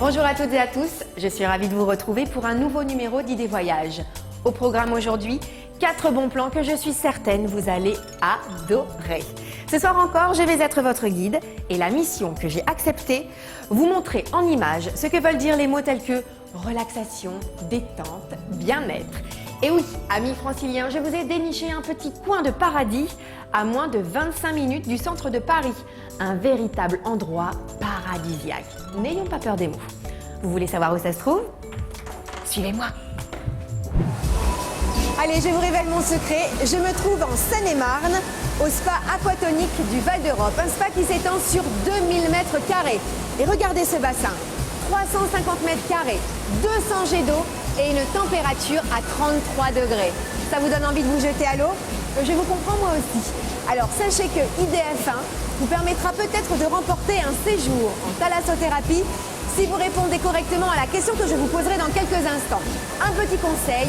Bonjour à toutes et à tous, je suis ravie de vous retrouver pour un nouveau numéro d'Idées Voyage. Au programme aujourd'hui, 4 bons plans que je suis certaine vous allez adorer. Ce soir encore, je vais être votre guide et la mission que j'ai acceptée, vous montrer en images ce que veulent dire les mots tels que relaxation, détente, bien-être. Et oui, amis franciliens, je vous ai déniché un petit coin de paradis à moins de 25 minutes du centre de Paris. Un véritable endroit paradisiaque. N'ayons pas peur des mots. Vous voulez savoir où ça se trouve? Suivez-moi. Allez, je vous révèle mon secret. Je me trouve en Seine-et-Marne, au spa aquatonique du Val d'Europe. Un spa qui s'étend sur 2000 mètres carrés. Et regardez ce bassin. 350 mètres carrés, 200 jets d'eau et une température à 33 degrés. Ça vous donne envie de vous jeter à l'eau? Je vous comprends moi aussi. Alors sachez que IDF1 vous permettra peut-être de remporter un séjour en thalassothérapie si vous répondez correctement à la question que je vous poserai dans quelques instants. Un petit conseil,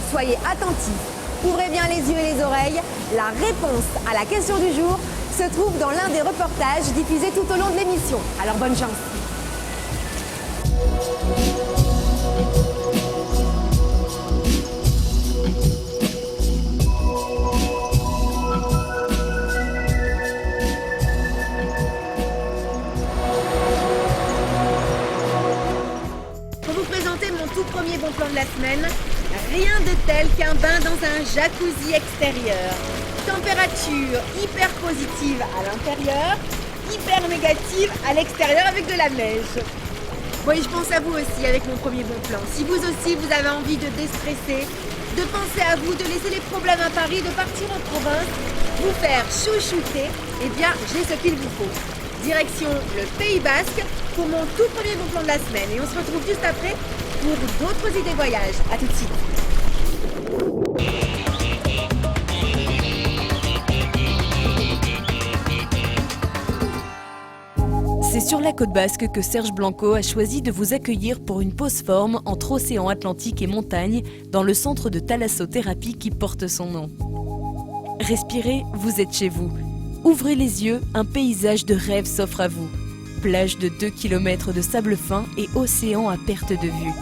soyez attentifs, ouvrez bien les yeux et les oreilles. La réponse à la question du jour se trouve dans l'un des reportages diffusés tout au long de l'émission. Alors bonne chance. Premier bon plan de la semaine, rien de tel qu'un bain dans un jacuzzi extérieur. Température hyper positive à l'intérieur, hyper négative à l'extérieur avec de la neige. Oui, je pense à vous aussi avec mon premier bon plan. Si vous aussi vous avez envie de déstresser, de penser à vous, de laisser les problèmes à Paris, de partir en province, vous faire chouchouter, eh bien j'ai ce qu'il vous faut. Direction le Pays Basque pour mon tout premier bon plan de la semaine. Et on se retrouve juste après pour d'autres idées voyage. A tout de suite. C'est sur la côte basque que Serge Blanco a choisi de vous accueillir pour une pause forme entre océan Atlantique et montagne dans le centre de thalassothérapie qui porte son nom. Respirez, vous êtes chez vous. Ouvrez les yeux, un paysage de rêve s'offre à vous. Plage de 2 km de sable fin et océan à perte de vue.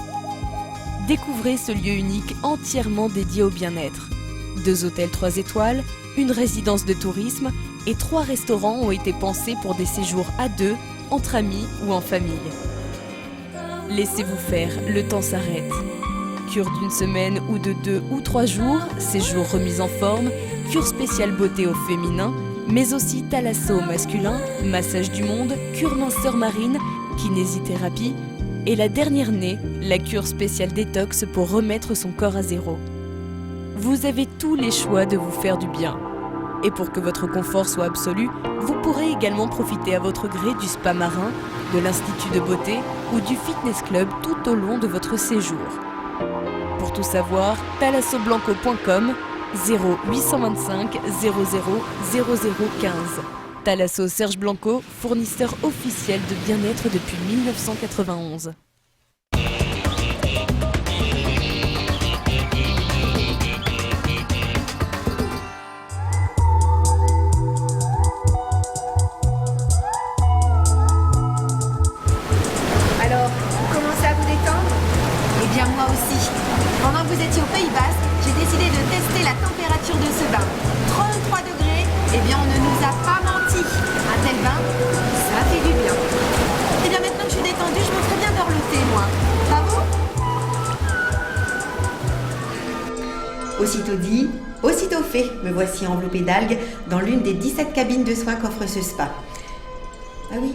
Découvrez ce lieu unique entièrement dédié au bien-être. 2 hôtels 3 étoiles, une résidence de tourisme et 3 restaurants ont été pensés pour des séjours à 2, entre amis ou en famille. Laissez-vous faire, le temps s'arrête. Cure d'une semaine ou de 2 ou 3 jours, séjour remise en forme, cure spéciale beauté au féminin, mais aussi thalasso au masculin, massage du monde, cure minceur marine, kinésithérapie, et la dernière née, la cure spéciale détox pour remettre son corps à zéro. Vous avez tous les choix de vous faire du bien. Et pour que votre confort soit absolu, vous pourrez également profiter à votre gré du spa marin, de l'institut de beauté ou du fitness club tout au long de votre séjour. Pour tout savoir, thalassoblanco.com 0825 00 0015. Thalasso Serge Blanco, fournisseur officiel de bien-être depuis 1991. Alors, vous commencez à vous détendre? Eh bien moi aussi. Pendant que vous étiez au Pays Basque, j'ai décidé de tester la température de ce bain. 33 degrés, eh bien on ne nous a pas menti. Un tel bain, ça fait du bien. Eh bien maintenant que je suis détendue, je me ferais bien dorloter moi. Pas vous? Aussitôt dit, aussitôt fait. Me voici enveloppée d'algues dans l'une des 17 cabines de soins qu'offre ce spa. Ah oui,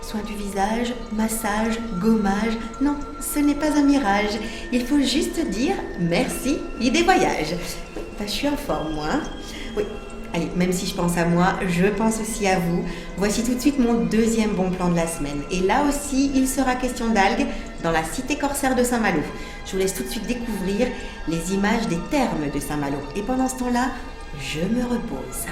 soins du visage, massage, gommage. Non, ce n'est pas un mirage. Il faut juste dire merci, idée voyage. Bah, je suis en forme, moi. Oui, allez, même si je pense à moi, je pense aussi à vous. Voici tout de suite mon deuxième bon plan de la semaine. Et là aussi, il sera question d'algues dans la cité corsaire de Saint-Malo. Je vous laisse tout de suite découvrir les images des thermes de Saint-Malo. Et pendant ce temps-là, je me repose.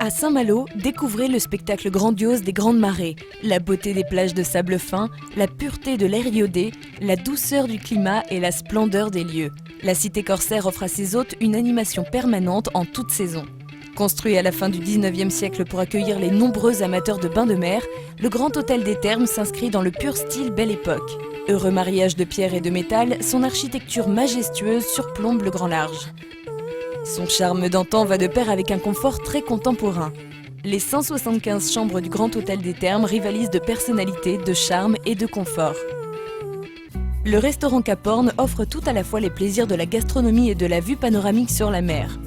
À Saint-Malo, découvrez le spectacle grandiose des grandes marées, la beauté des plages de sable fin, la pureté de l'air iodé, la douceur du climat et la splendeur des lieux. La cité corsaire offre à ses hôtes une animation permanente en toute saison. Construit à la fin du 19e siècle pour accueillir les nombreux amateurs de bains de mer, le Grand Hôtel des Thermes s'inscrit dans le pur style Belle Époque. Heureux mariage de pierre et de métal, son architecture majestueuse surplombe le grand large. Son charme d'antan va de pair avec un confort très contemporain. Les 175 chambres du Grand Hôtel des Thermes rivalisent de personnalité, de charme et de confort. Le restaurant Cap Horn offre tout à la fois les plaisirs de la gastronomie et de la vue panoramique sur la mer.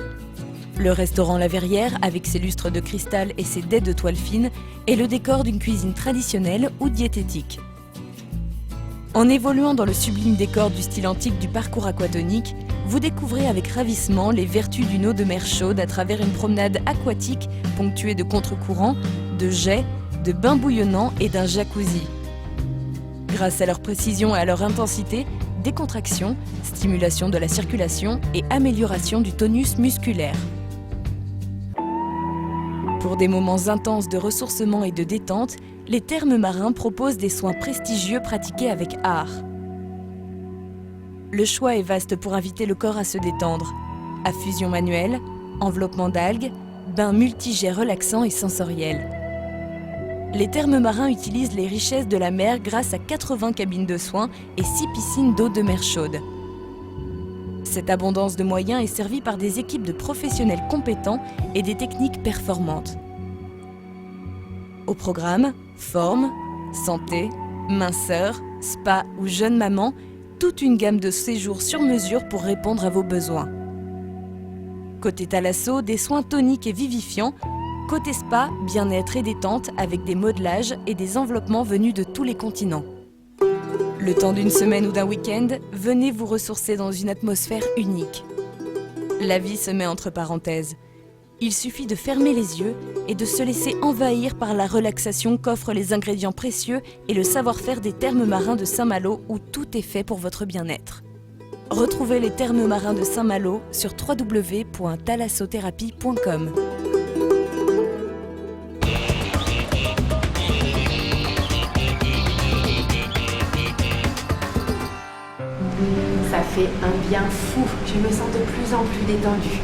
Le restaurant La Verrière, avec ses lustres de cristal et ses dais de toile fine, est le décor d'une cuisine traditionnelle ou diététique. En évoluant dans le sublime décor du style antique du parcours aquatonique, vous découvrez avec ravissement les vertus d'une eau de mer chaude à travers une promenade aquatique ponctuée de contre-courants, de jets, de bains bouillonnants et d'un jacuzzi. Grâce à leur précision et à leur intensité, décontraction, stimulation de la circulation et amélioration du tonus musculaire. Pour des moments intenses de ressourcement et de détente, les thermes marins proposent des soins prestigieux pratiqués avec art. Le choix est vaste pour inviter le corps à se détendre. Affusion manuelle, enveloppement d'algues, bains multigets relaxants et sensoriels. Les thermes marins utilisent les richesses de la mer grâce à 80 cabines de soins et 6 piscines d'eau de mer chaude. Cette abondance de moyens est servie par des équipes de professionnels compétents et des techniques performantes. Au programme, forme, santé, minceur, spa ou jeune maman, toute une gamme de séjours sur mesure pour répondre à vos besoins. Côté thalasso, des soins toniques et vivifiants. Côté spa, bien-être et détente avec des modelages et des enveloppements venus de tous les continents. Le temps d'une semaine ou d'un week-end, venez vous ressourcer dans une atmosphère unique. La vie se met entre parenthèses. Il suffit de fermer les yeux et de se laisser envahir par la relaxation qu'offrent les ingrédients précieux et le savoir-faire des thermes marins de Saint-Malo où tout est fait pour votre bien-être. Retrouvez les thermes marins de Saint-Malo sur www.thalassothérapie.com. Ça fait un bien fou, je me sens de plus en plus détendue.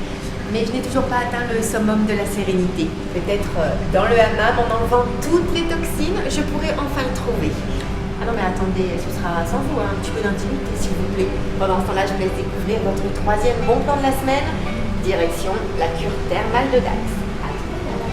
Mais je n'ai toujours pas atteint le summum de la sérénité. Peut-être dans le hammam, en enlevant toutes les toxines, je pourrai enfin le trouver. Ah non mais attendez, ce sera sans vous, un petit peu d'intimité s'il vous plaît. Pendant ce temps-là, je vous laisse découvrir votre troisième bon plan de la semaine. Direction la cure thermale de Dax. À tout à l'heure.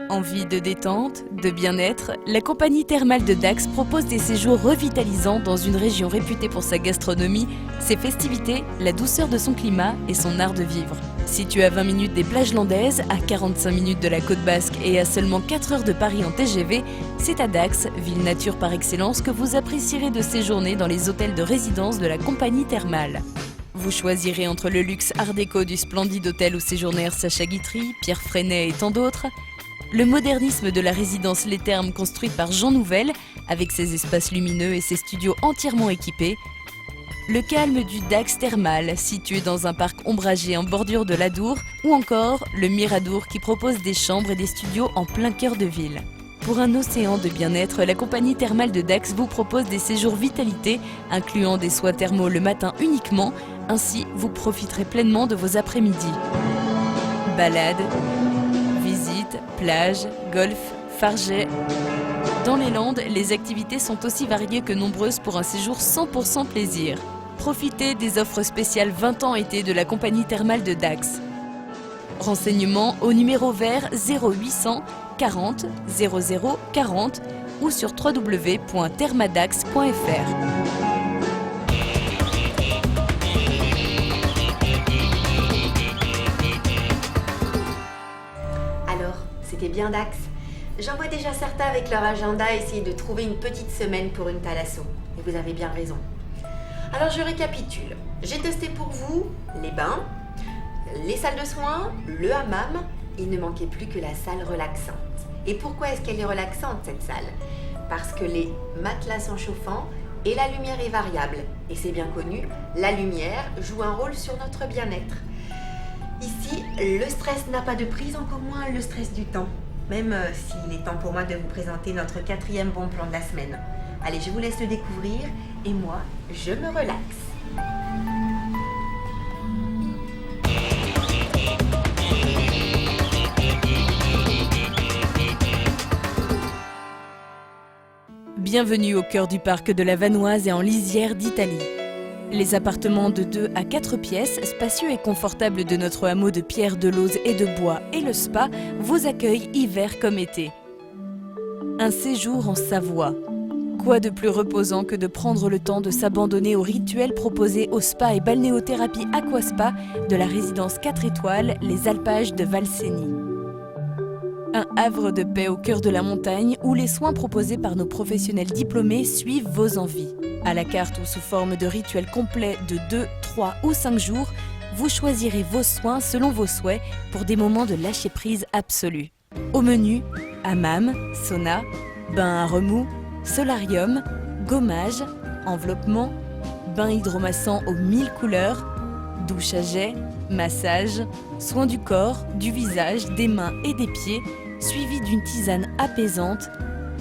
Envie de détente, de bien-être, la compagnie thermale de Dax propose des séjours revitalisants dans une région réputée pour sa gastronomie, ses festivités, la douceur de son climat et son art de vivre. Situé à 20 minutes des plages landaises, à 45 minutes de la côte basque et à seulement 4 heures de Paris en TGV, c'est à Dax, ville nature par excellence, que vous apprécierez de séjourner dans les hôtels de résidence de la compagnie thermale. Vous choisirez entre le luxe art déco du splendide hôtel où séjournèrent Sacha Guitry, Pierre Freinet et tant d'autres, le modernisme de la résidence Les Thermes construite par Jean Nouvel, avec ses espaces lumineux et ses studios entièrement équipés, le calme du Dax thermal, situé dans un parc ombragé en bordure de l'Adour, ou encore le Miradour qui propose des chambres et des studios en plein cœur de ville. Pour un océan de bien-être, la compagnie thermale de Dax vous propose des séjours vitalité, incluant des soins thermaux le matin uniquement, ainsi vous profiterez pleinement de vos après-midi. Balades, visites, plages, golf, farget. Dans les Landes, les activités sont aussi variées que nombreuses pour un séjour 100% plaisir. Profitez des offres spéciales 20 ans été de la compagnie thermale de Dax. Renseignements au numéro vert 0800 40 00 40 ou sur www.thermadax.fr. C'était bien Dax. J'en vois déjà certains avec leur agenda essayer de trouver une petite semaine pour une thalasso. Et vous avez bien raison. Alors je récapitule. J'ai testé pour vous les bains, les salles de soins, le hammam. Il ne manquait plus que la salle relaxante. Et pourquoi est-ce qu'elle est relaxante, cette salle? Parce que les matelas sont chauffants et la lumière est variable. Et c'est bien connu, la lumière joue un rôle sur notre bien-être. Ici, le stress n'a pas de prise, encore moins le stress du temps. Même s'il est temps pour moi de vous présenter notre 4e bon plan de la semaine. Allez, je vous laisse le découvrir et moi, je me relaxe. Bienvenue au cœur du parc de la Vanoise et en lisière d'Italie. Les appartements de 2 à 4 pièces, spacieux et confortables de notre hameau de pierre, de lauze et de bois et le spa vous accueillent hiver comme été. Un séjour en Savoie. Quoi de plus reposant que de prendre le temps de s'abandonner aux rituels proposés au spa et balnéothérapie aquaspa de la résidence 4 étoiles, les Alpages de Valseni. Un havre de paix au cœur de la montagne où les soins proposés par nos professionnels diplômés suivent vos envies. À la carte ou sous forme de rituels complets de 2, 3 ou 5 jours, vous choisirez vos soins selon vos souhaits pour des moments de lâcher-prise absolu. Au menu, hammam, sauna, bain à remous, solarium, gommage, enveloppement, bain hydromassant aux 1000 couleurs, douche à jet, massage, soins du corps, du visage, des mains et des pieds, suivi d'une tisane apaisante,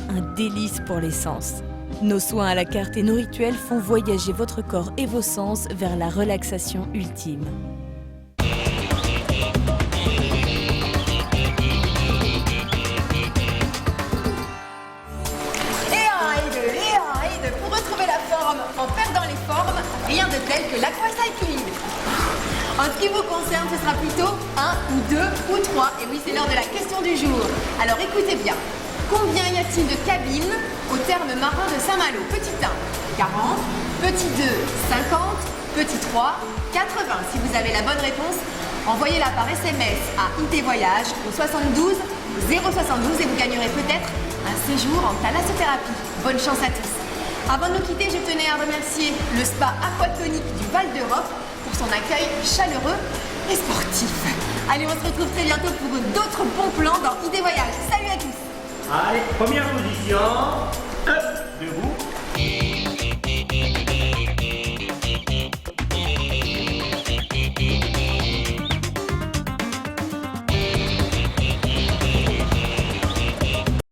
un délice pour les sens. Nos soins à la carte et nos rituels font voyager votre corps et vos sens vers la relaxation ultime. Pour retrouver la forme en perdant les formes, rien de tel que l'aquacycling. En ce qui vous concerne, ce sera plutôt 1 ou 2 ou 3. Et oui, c'est l'heure de la question du jour. Alors écoutez bien. Combien y a-t-il de cabines au terme marin de Saint-Malo? Petit 1, 40. Petit 2, 50. Petit 3, 80. Si vous avez la bonne réponse, envoyez-la par SMS à IT Voyage au 72 072 et vous gagnerez peut-être un séjour en thalassothérapie. Bonne chance à tous. Avant de nous quitter, je tenais à remercier le spa aquatonique du Val d'Europe pour son accueil chaleureux et sportif. Allez, on se retrouve très bientôt pour d'autres bons plans dans ID Voyage. Salut à tous! Allez, première position.